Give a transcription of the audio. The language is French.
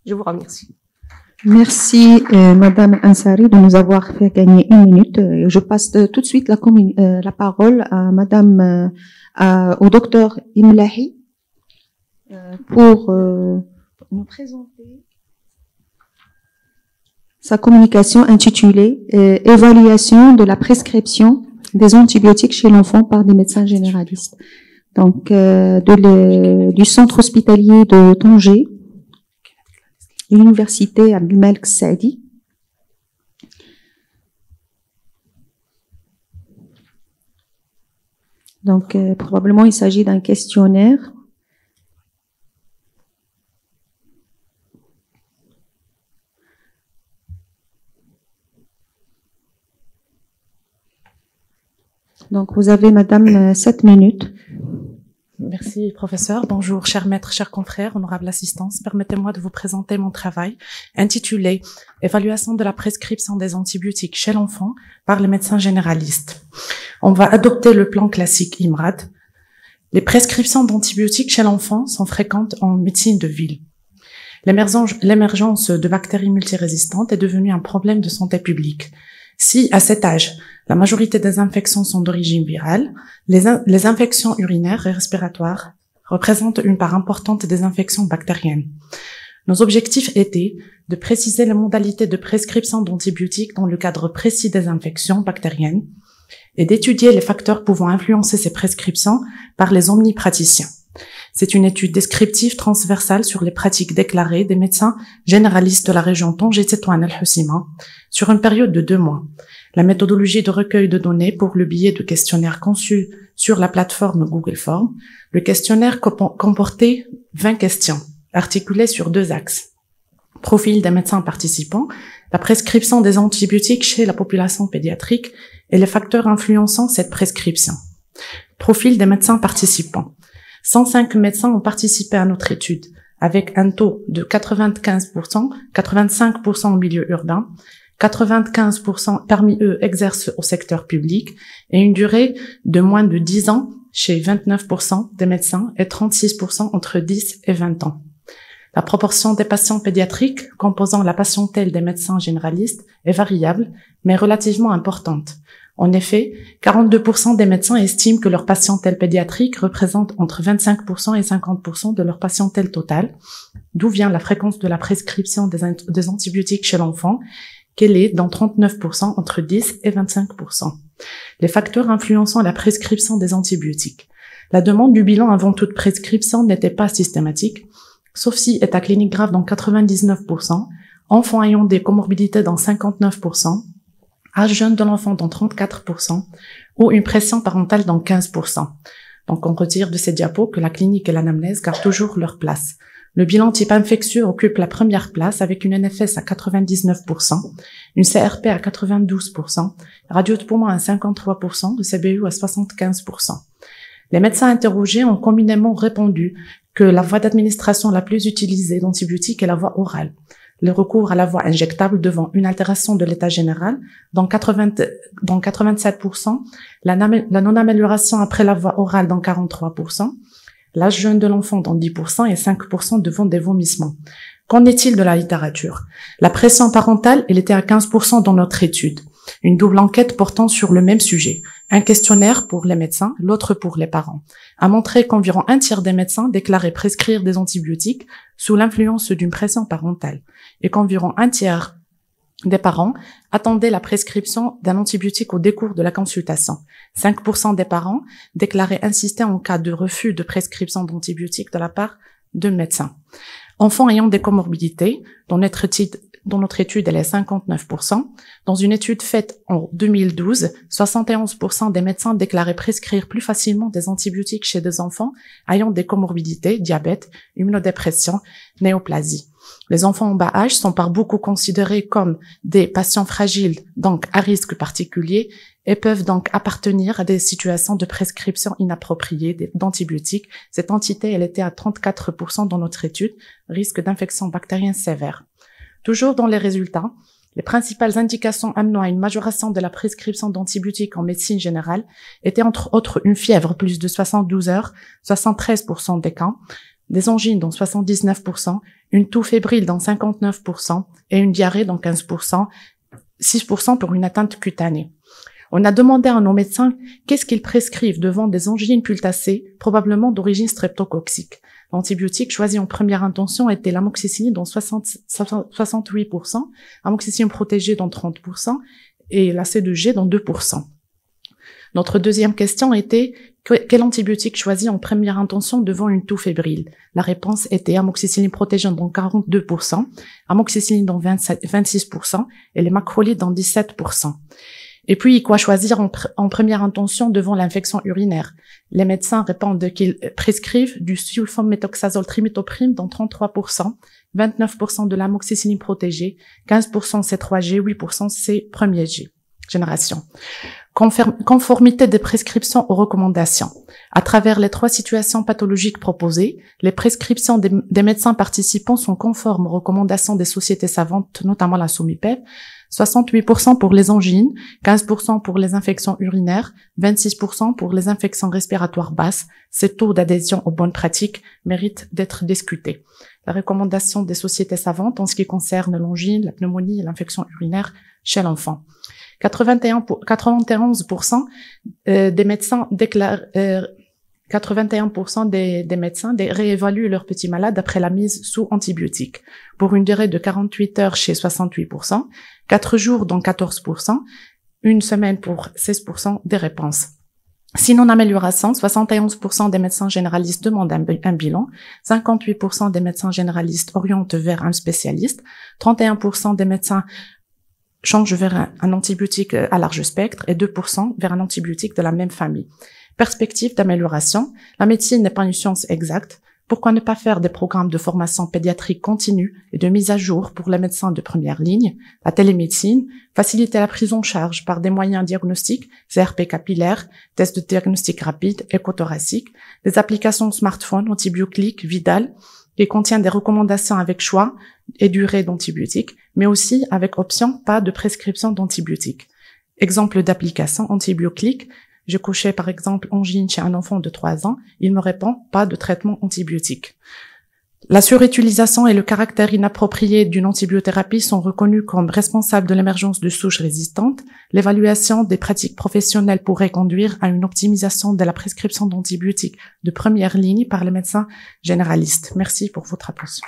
Je vous remercie. Merci, Madame Ansari, de nous avoir fait gagner 1 minute. Je passe tout de suite la parole à Madame, au docteur Imlahi, pour nous présenter sa communication intitulée Évaluation de la prescription des antibiotiques chez l'enfant par des médecins généralistes. Donc, du centre hospitalier de Tanger, l'université Abdelmalek Saadi. Donc, probablement, il s'agit d'un questionnaire. Donc, vous avez, Madame, 7 minutes. Merci, professeur. Bonjour, chers maîtres, chers confrères, honorable assistance. Permettez-moi de vous présenter mon travail intitulé « Évaluation de la prescription des antibiotiques chez l'enfant par les médecins généralistes ». On va adopter le plan classique IMRAD. Les prescriptions d'antibiotiques chez l'enfant sont fréquentes en médecine de ville. L'émergence de bactéries multirésistantes est devenue un problème de santé publique. Si, à cet âge, la majorité des infections sont d'origine virale, les infections urinaires et respiratoires représentent une part importante des infections bactériennes. Nos objectifs étaient de préciser les modalités de prescription d'antibiotiques dans le cadre précis des infections bactériennes et d'étudier les facteurs pouvant influencer ces prescriptions par les omnipraticiens. C'est une étude descriptive transversale sur les pratiques déclarées des médecins généralistes de la région Tanger-Tétouan El-Hoceima sur une période de 2 mois. La méthodologie de recueil de données pour le biais de questionnaires conçus sur la plateforme Google Forms. Le questionnaire comportait 20 questions, articulées sur 2 axes. Profil des médecins participants, la prescription des antibiotiques chez la population pédiatrique et les facteurs influençant cette prescription. Profil des médecins participants. 105 médecins ont participé à notre étude, avec un taux de 95%, 85% en milieu urbain, 95% parmi eux exercent au secteur public et une durée de moins de 10 ans chez 29% des médecins et 36% entre 10 et 20 ans. La proportion des patients pédiatriques composant la patientèle des médecins généralistes est variable, mais relativement importante. En effet, 42% des médecins estiment que leur patientèle pédiatrique représente entre 25% et 50% de leur patientèle totale, d'où vient la fréquence de la prescription des antibiotiques chez l'enfant, qu'elle est dans 39% entre 10 et 25%. Les facteurs influençant la prescription des antibiotiques. La demande du bilan avant toute prescription n'était pas systématique, sauf si état clinique grave dans 99%, enfants ayant des comorbidités dans 59%, âge jeune de l'enfant dans 34%, ou une pression parentale dans 15%. Donc on retire de ces diapos que la clinique et l'anamnèse gardent toujours leur place. Le bilan type infectieux occupe la première place avec une NFS à 99%, une CRP à 92%, radio de poumon à 53%, de CBU à 75%. Les médecins interrogés ont communément répondu que la voie d'administration la plus utilisée d'antibiotiques est la voie orale. Le recours à la voie injectable devant une altération de l'état général, dans 87%, la non-amélioration après la voie orale dans 43%, l'âge jeune de l'enfant dans 10% et 5% devant des vomissements. Qu'en est-il de la littérature? La pression parentale, elle était à 15% dans notre étude. Une double enquête portant sur le même sujet. Un questionnaire pour les médecins, l'autre pour les parents, a montré qu'environ un tiers des médecins déclaraient prescrire des antibiotiques sous l'influence d'une pression parentale et qu'environ un tiers des parents attendaient la prescription d'un antibiotique au décours de la consultation. 5% des parents déclaraient insister en cas de refus de prescription d'antibiotiques de la part de médecins. Enfants ayant des comorbidités, dont notre étude elle est 59%. Dans une étude faite en 2012, 71% des médecins déclaraient prescrire plus facilement des antibiotiques chez des enfants ayant des comorbidités, diabète, immunodépression, néoplasie. Les enfants en bas âge sont par beaucoup considérés comme des patients fragiles, donc à risque particulier, et peuvent donc appartenir à des situations de prescription inappropriée d'antibiotiques. Cette entité, elle était à 34% dans notre étude, risque d'infection bactérienne sévère. Toujours dans les résultats, les principales indications amenant à une majoration de la prescription d'antibiotiques en médecine générale étaient entre autres une fièvre plus de 72 heures, 73% des cas, des angines dans 79%, une toux fébrile dans 59% et une diarrhée dans 15%, 6% pour une atteinte cutanée. On a demandé à nos médecins qu'est-ce qu'ils prescrivent devant des angines pultacées, probablement d'origine streptococcique. L'antibiotique choisi en première intention était l'amoxicilline dans 68%, amoxicilline protégée dans 30% et la C2G dans 2%. Notre deuxième question était quel antibiotique choisi en première intention devant une toux fébrile? La réponse était amoxicilline protégée dans 42%, amoxicilline dans 26% et les macrolides dans 17%. Et puis, quoi choisir en première intention devant l'infection urinaire? Les médecins répondent qu'ils prescrivent du sulfométhoxazole trimethoprim dans 33%, 29% de l'amoxicilline protégée, 15% C3G, 8% C premier G. Génération. Conformité des prescriptions aux recommandations. À travers les 3 situations pathologiques proposées, les prescriptions des médecins participants sont conformes aux recommandations des sociétés savantes, notamment la SOMIPEP, 68% pour les angines, 15% pour les infections urinaires, 26% pour les infections respiratoires basses. Ces taux d'adhésion aux bonnes pratiques méritent d'être discutés. La recommandation des sociétés savantes en ce qui concerne l'angine, la pneumonie et l'infection urinaire chez l'enfant. 91% des médecins déclarent 81% des médecins réévaluent leurs petits malades après la mise sous antibiotiques, pour une durée de 48 heures chez 68%, 4 jours dans 14%, une semaine pour 16% des réponses. Sinon amélioration, 71% des médecins généralistes demandent un bilan, 58% des médecins généralistes orientent vers un spécialiste, 31% des médecins changent vers un antibiotique à large spectre et 2% vers un antibiotique de la même famille. Perspective d'amélioration, la médecine n'est pas une science exacte. Pourquoi ne pas faire des programmes de formation pédiatrique continue et de mise à jour pour les médecins de première ligne, la télémédecine, faciliter la prise en charge par des moyens diagnostiques, CRP capillaire, tests de diagnostic rapide, échothoracique, des applications smartphone, Antibioclic, Vidal, qui contient des recommandations avec choix et durée d'antibiotiques, mais aussi avec option pas de prescription d'antibiotiques. Exemple d'application Antibioclic, je cochais par exemple angine chez un enfant de 3 ans, il me répond pas de traitement antibiotique. La surutilisation et le caractère inapproprié d'une antibiothérapie sont reconnus comme responsables de l'émergence de souches résistantes. L'évaluation des pratiques professionnelles pourrait conduire à une optimisation de la prescription d'antibiotiques de première ligne par les médecins généralistes. Merci pour votre attention.